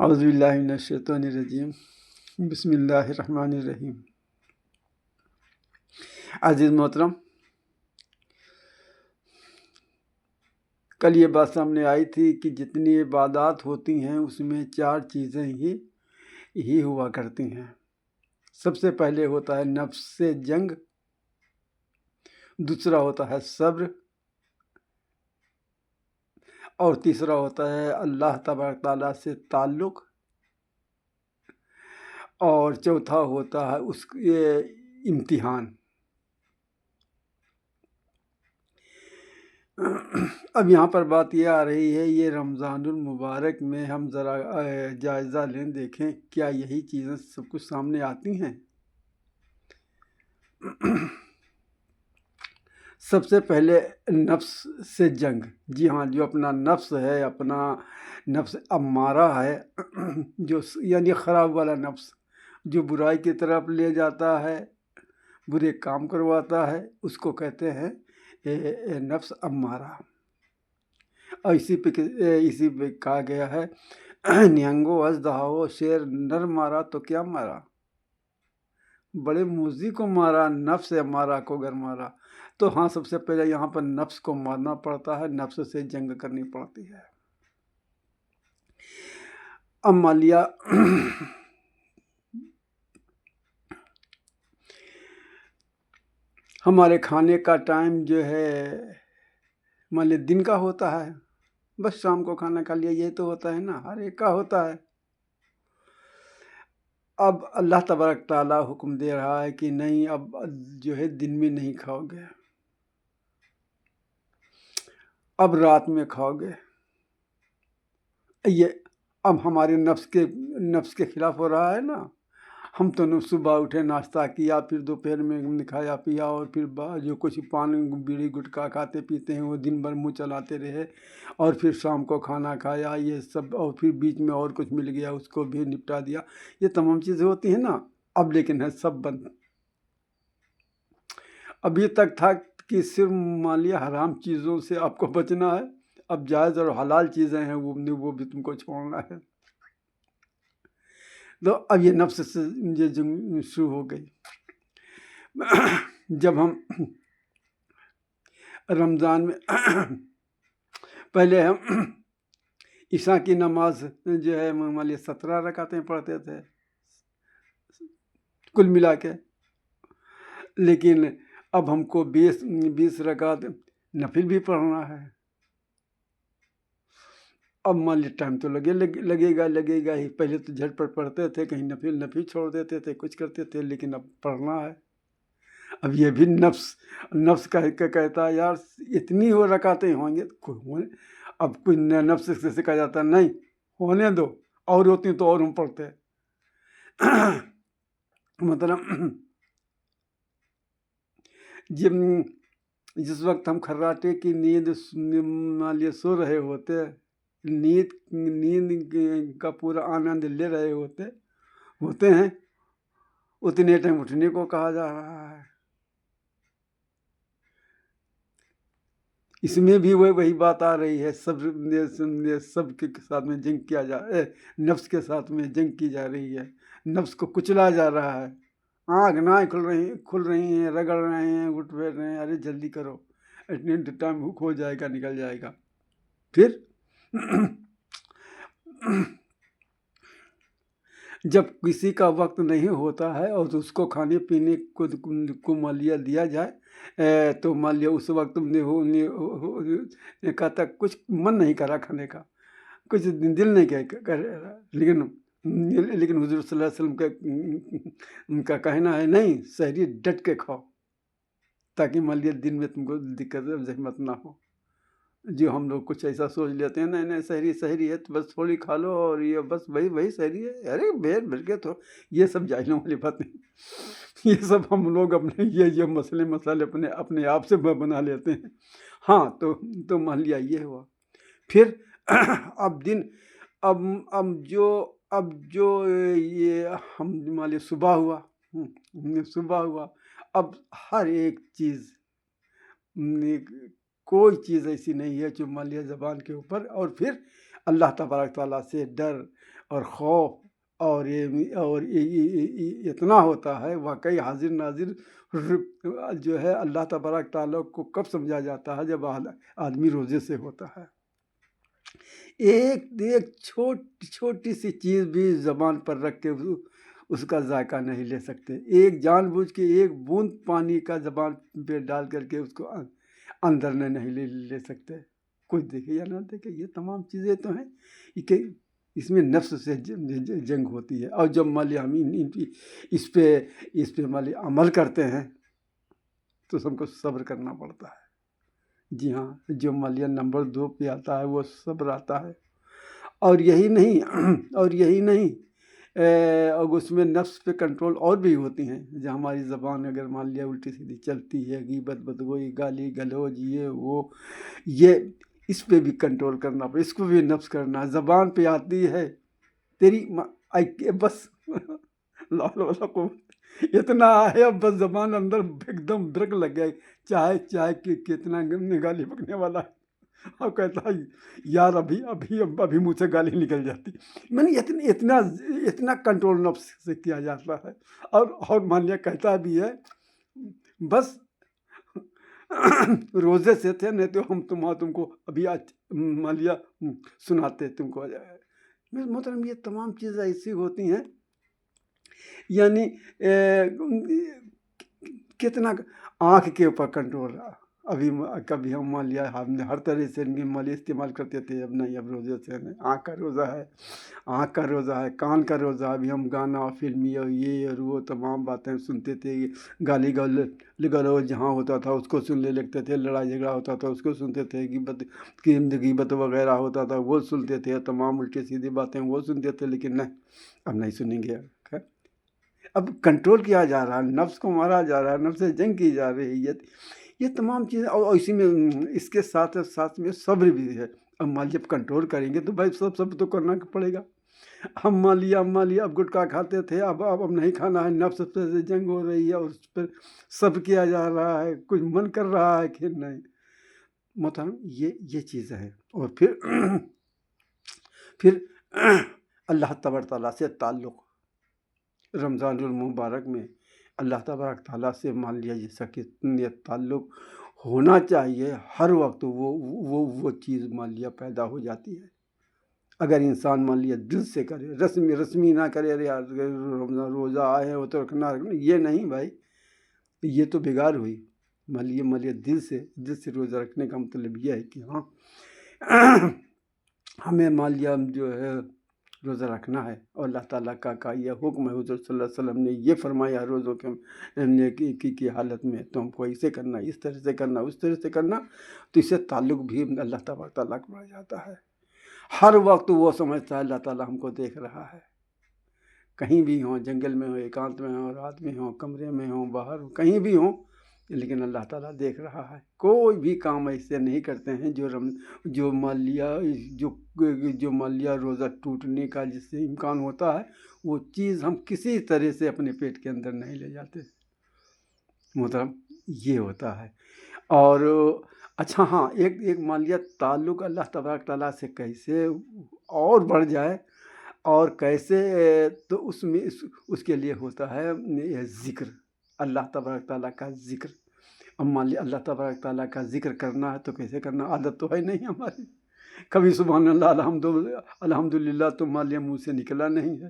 اعوذ باللہ من الشیطان الرجیم، بسم اللہ الرحمن الرحیم۔ عزیز محترم، کل یہ بات سامنے آئی تھی کہ جتنی عبادات ہوتی ہیں اس میں 4 چیزیں ہی ہوا کرتی ہیں۔ سب سے پہلے ہوتا ہے نفس سے جنگ، دوسرا ہوتا ہے صبر، اور تیسرا ہوتا ہے اللہ تبارک تعالیٰ سے تعلق، اور چوتھا ہوتا ہے یہ امتحان۔ اب یہاں پر بات یہ آ رہی ہے، یہ رمضان المبارک میں ہم ذرا جائزہ لیں، دیکھیں کیا یہی چیزیں سب کچھ سامنے آتی ہیں۔ سب سے پہلے نفس سے جنگ۔ جی ہاں، جو اپنا نفس ہے، اپنا نفس امارہ ہے، جو یعنی خراب والا نفس، جو برائی کی طرف لے جاتا ہے، برے کام کرواتا ہے، اس کو کہتے ہیں نفس امارہ۔ اور اسی پہ کہا گیا ہے، نیانگو از دہاؤ، شیر نر مارا تو کیا مارا، بڑے موذی کو مارا، نفس امارہ کو گر مارا۔ تو ہاں، سب سے پہلے یہاں پر نفس کو مارنا پڑتا ہے، نفس سے جنگ کرنی پڑتی ہے۔ اب مان لیا ہمارے کھانے کا ٹائم جو ہے مان لیا دن کا ہوتا ہے، بس شام کو کھانا کھا لیا، یہ تو ہوتا ہے نا، ہر ایک کا ہوتا ہے۔ اب اللہ تبارک تعالیٰ حکم دے رہا ہے کہ نہیں، اب جو ہے دن میں نہیں کھاؤ گے، اب رات میں کھاؤ گے۔ یہ اب ہمارے نفس کے خلاف ہو رہا ہے نا۔ ہم تو صبح اٹھے، ناشتہ کیا، پھر دوپہر میں کھایا پیا، اور پھر جو کچھ پانی بیڑی گٹکا کھاتے پیتے ہیں وہ دن بھر منہ چلاتے رہے، اور پھر شام کو کھانا کھایا، یہ سب، اور پھر بیچ میں اور کچھ مل گیا اس کو بھی نپٹا دیا۔ یہ تمام چیزیں ہوتی ہیں نا، اب لیکن ہے سب بند۔ ابھی تک تھا کہ صرف مان لیا حرام چیزوں سے آپ کو بچنا ہے، اب جائز اور حلال چیزیں ہیں وہ بھی تم کو چھوڑنا ہے۔ تو اب یہ نفس سے یہ جنگ شروع ہو گئی۔ جب ہم رمضان میں پہلے ہم عشاء کی نماز جو ہے مان لیے 17 رکعتیں پڑھتے تھے کل ملا کے، لیکن اب ہم کو 20 رکعت نفل بھی پڑھنا ہے۔ اب مان لیے ٹائم تو لگے گا ہی۔ پہلے تو جھٹ پٹ پڑھتے تھے، کہیں نفل چھوڑ دیتے تھے، کچھ کرتے تھے، لیکن اب پڑھنا ہے۔ اب یہ بھی نفس کہتا ہے یار اتنی ہو رکعتیں ہوں گے، اب کوئی نفس سے کہا جاتا نہیں ہونے دو، اور ہوتی تو اور ہم پڑھتے۔ مطلب جس وقت ہم کھراٹے کی نیند مان لیے سو رہے ہوتے، نیند کا پورا آنند لے رہے ہوتے ہیں، اتنے ٹائم اٹھنے کو کہا جا رہا ہے۔ اس میں بھی وہی بات آ رہی ہے، سب کے ساتھ میں جنگ کیا نفس کے ساتھ میں جنگ کی جا رہی ہے، نفس کو کچلا جا رہا ہے۔ آنکھ کھل رہی ہیں، رگڑ رہے ہیں، اٹھ بیٹھ رہے ہیں، ارے جلدی کرو، اتنے ٹائم ہک ہو جائے گا، نکل جائے گا۔ پھر جب کسی کا وقت نہیں ہوتا ہے اور اس کو کھانے پینے کو مان لیا دیا جائے، تو مان لیا اس وقت کہتا کچھ من نہیں کرا کھانے کا، کچھ دل نہیں کر رہا، لیکن حضور صلی اللہ علیہ وسلم کا کہنا ہے نہیں، سحری ڈٹ کے کھاؤ، تاکہ مان لیا دن میں تم کو دقت زحمت نہ ہو۔ جو ہم لوگ کچھ ایسا سوچ لیتے ہیں، نہیں سحری ہے تو بس تھوڑی کھا لو، اور یہ بس وہی سحری ہے، ارے بھر کے تو یہ سب جاہلوں والی بات نہیں۔ یہ سب ہم لوگ اپنے یہ مسئلے اپنے آپ سے بنا لیتے ہیں۔ ہاں، تو مان لیا یہ ہوا۔ پھر اب جو یہ ہم مان لیا صبح ہوا، اب ہر ایک چیز، کوئی چیز ایسی نہیں ہے جو مان لیا زبان کے اوپر، اور پھر اللہ تبارک تعالیٰ سے ڈر اور خوف اور اتنا ہوتا ہے، واقعی حاضر ناظر جو ہے اللہ تبارک تعالیٰ کو کب سمجھا جاتا ہے؟ جب آدمی روزے سے ہوتا ہے۔ ایک چھوٹی سی چیز بھی زبان پر رکھ کے اس کا ذائقہ نہیں لے سکتے، ایک جان بوجھ کے ایک بوند پانی کا زبان پہ ڈال کر کے اس کو اندر نہیں لے سکتے، کوئی دیکھے یا نہ دیکھے۔ یہ تمام چیزیں تو ہیں کہ اس میں نفس سے جنگ ہوتی ہے، اور جب ہم اس پہ عمل کرتے ہیں تو ہم کو صبر کرنا پڑتا ہے۔ جی ہاں، جو نمبر 2 پہ آتا ہے وہ صبر آتا ہے، اور یہی نہیں اور اس میں نفس پہ کنٹرول اور بھی ہوتی ہیں۔ جو ہماری زبان اگر الٹی سیدھی چلتی ہے، غیبت بدگوئی گالی گلوج یہ اس پہ بھی کنٹرول کرنا پڑے، اس کو بھی نفس کرنا۔ زبان پہ آتی ہے تیری بس لا حول ولا قوت، اتنا ہے اب بس زبان اندر ایک دم بریک لگ گیا، چاہے کہ کتنا گالی بکنے والا ہے، اور کہتا ہے یار ابھی منہ سے گالی نکل جاتی۔ میں نے اتنا کنٹرول نفس سے کیا جاتا ہے، اور مان لیا کہتا بھی ہے بس روزے سے تھے، نہیں تو ہم تم کو ابھی مان لیا سناتے تم کو۔ محترم یہ تمام چیزیں ایسی ہوتی ہیں، یعنی کتنا آنکھ کے اوپر کنٹرول۔ ابھی کبھی ہم مان لیا ہم نے ہر طرح سے استعمال کرتے تھے، اب نہیں، اب روزے سے نہیں، آنکھ کا روزہ ہے، کان کا روزہ۔ ابھی ہم گانا فلمی اور یہ اور وہ تمام باتیں سنتے تھے، گالی گلوچ جہاں ہوتا تھا اس کو سننے لگتے تھے، لڑائی جھگڑا ہوتا تھا اس کو سنتے تھے، غیبت وغیرہ ہوتا تھا وہ سنتے تھے، تمام الٹی سیدھی باتیں وہ سنتے تھے، لیکن نہیں، اب نہیں سنیں گے۔ اب کنٹرول کیا جا رہا ہے، نفس کو مارا جا رہا ہے، نفس سے جنگ کی جا رہی ہے، یہ تمام چیزیں۔ اور اسی میں اس کے ساتھ میں صبر بھی ہے۔ اب جب کنٹرول کریں گے تو بھائی سب تو کرنا پڑے گا۔ ہم مان لیا اب گٹکا کھاتے تھے، اب نہیں کھانا ہے، نفس سے جنگ ہو رہی ہے، اور اس پر صبر کیا جا رہا ہے، کچھ من کر رہا ہے کہ نہیں۔ محترم یہ چیزیں ہیں۔ اور پھر اللہ تبارک تعالیٰ سے تعلق، رمضان المبارک میں اللہ تبارک تعالیٰ سے مان لیا جیسا کہ یہ تعلق ہونا چاہیے، ہر وقت وہ چیز مان لیا پیدا ہو جاتی ہے۔ اگر انسان مان لیا دل سے کرے، رسمی نہ کرے، رمضان روزہ آئے ہو تو رکھنا، یہ نہیں بھائی، یہ تو بیگار ہوئی۔ مان لیا دل سے روزہ رکھنے کا مطلب یہ ہے کہ ہاں ہمیں مان لیا جو ہے روزہ رکھنا ہے، اور اللہ تعالیٰ کا یہ حکم ہے، حضور صلی اللہ علیہ وسلم نے یہ فرمایا روزوں کی حالت میں تم کو ایسے کرنا، اس طرح سے کرنا، اس طرح سے کرنا، تو اس سے تعلق بھی اللہ تبارک تعالیٰ کو بڑھ جاتا ہے۔ ہر وقت وہ سمجھتا ہے اللہ تعالیٰ ہم کو دیکھ رہا ہے، کہیں بھی ہوں، جنگل میں ہوں، ایکانت میں ہوں، رات میں ہوں، کمرے میں ہوں، باہر ہوں، کہیں بھی ہوں، لیکن اللہ تعالیٰ دیکھ رہا ہے۔ کوئی بھی کام ایسے نہیں کرتے ہیں جو مان لیا روزہ ٹوٹنے کا جس سے امکان ہوتا ہے، وہ چیز ہم کسی طرح سے اپنے پیٹ کے اندر نہیں لے جاتے۔ محترم یہ ہوتا ہے۔ اور اچھا ہاں، ایک مان لیا تعلق اللہ تبارک تعالیٰ سے کیسے اور بڑھ جائے، اور کیسے، تو اس کے لیے ہوتا ہے ذکر، اللہ تبارک تعالیٰ کا ذکر۔ اب مان لیا اللہ تبارک تعالیٰ کا ذکر کرنا ہے تو کیسے کرنا؟ عادت تو ہے نہیں ہماری، کبھی سبحان اللہ الحمدللہ تو مان لیا منہ سے نکلا نہیں ہے۔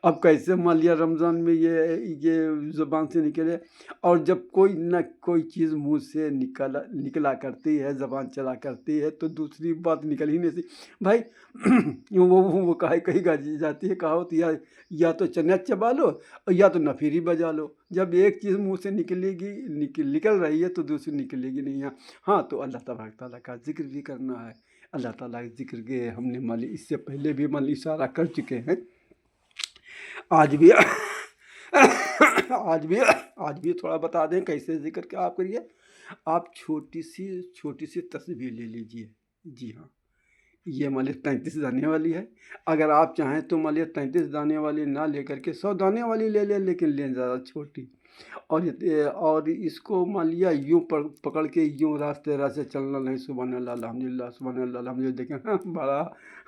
اب کیسے مان لیا رمضان میں یہ زبان سے نکلے؟ اور جب کوئی نہ کوئی چیز منہ سے نکلا کرتی ہے، زبان چلا کرتی ہے، تو دوسری بات نکل ہی نہیں سی بھائی۔ وہ کہی جاتی ہے کہاوت، یا تو چنا چبا لو یا تو نفیری بجا لو۔ جب ایک چیز منہ سے نکل رہی ہے تو دوسری نکلے گی نہیں۔ ہاں تو اللہ تبارک تعالیٰ کا ذکر بھی کرنا ہے۔ اللہ تعالیٰ کے ذکر کے ہم نے اس سے پہلے بھی اشارہ کر چکے ہیں، آج بھی تھوڑا بتا دیں کیسے ذکر کیا آپ کریے۔ آپ چھوٹی سی تسبیح لے لیجئے۔ جی ہاں، یہ 33 دانے والی ہے۔ اگر آپ چاہیں تو 33 دانے والی نہ لے کر کے 100 دانے والی لے لیں، لیکن لیں زیادہ چھوٹی۔ اور اس کو مان لیا یوں پکڑ کے یوں راستے چلنا نہیں، سبحان اللہ الحمدللہ، سبحان اللہ الحمدللہ، دیکھیں بڑا